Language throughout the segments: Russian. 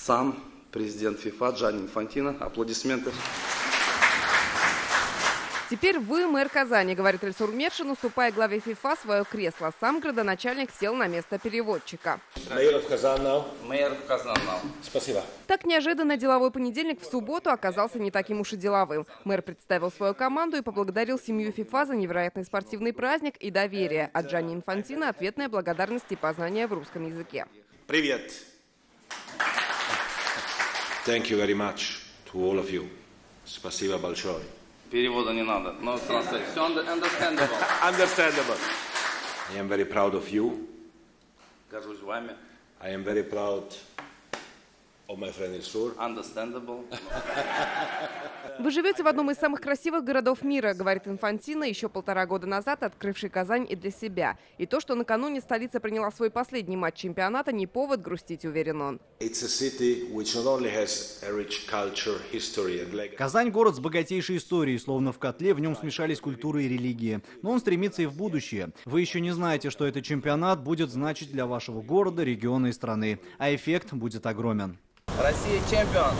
сам президент ФИФА Джанни Инфантино. Аплодисменты. Теперь вы мэр Казани, говорит Ильсур Метшин, уступая главе ФИФА свое кресло. Сам градоначальник сел на место переводчика. Мэр Казан. Спасибо. Так неожиданно деловой понедельник в субботу оказался не таким уж и деловым. Мэр представил свою команду и поблагодарил семью ФИФА за невероятный спортивный праздник и доверие. От Джанни Инфантино ответная благодарность и познание в русском языке. Привет. Thank you very much to all of you. Спасибо большое. Перевода не надо. No translation. Все understandable. Understandable. I am very proud of you. Горжусь вами. I am very proud of my friend Ilsur. Understandable. Вы живете в одном из самых красивых городов мира, говорит Инфантино, еще 1,5 года назад открывший Казань и для себя. И то, что накануне столица приняла свой последний матч чемпионата, не повод грустить, уверен он. Казань – город с богатейшей историей, словно в котле в нем смешались культуры и религии. Но он стремится и в будущее. Вы еще не знаете, что этот чемпионат будет значить для вашего города, региона и страны. А эффект будет огромен. Россия чемпион.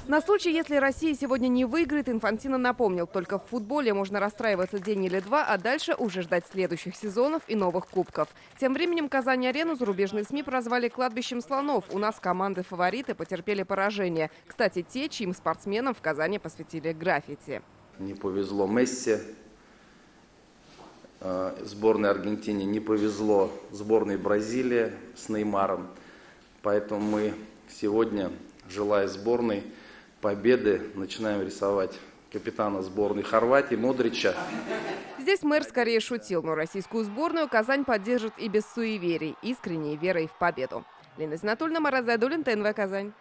На случай, если Россия сегодня не выиграет, Инфантино напомнил, только в футболе можно расстраиваться день или два, а дальше уже ждать следующих сезонов и новых кубков. Тем временем Казань-арену зарубежные СМИ прозвали кладбищем слонов. У нас команды-фавориты потерпели поражение. Кстати, те, чьим спортсменам в Казани посвятили граффити. Не повезло Месси, сборной Аргентине не повезло сборной Бразилии с Неймаром. Поэтому мы сегодня, желая сборной победы, начинаем рисовать капитана сборной Хорватии Модрича. Здесь мэр скорее шутил, но российскую сборную Казань поддержит и без суеверий, искренней верой в победу. Лена Зинатульна, Марат Зайдуллин, ТНВ Казань.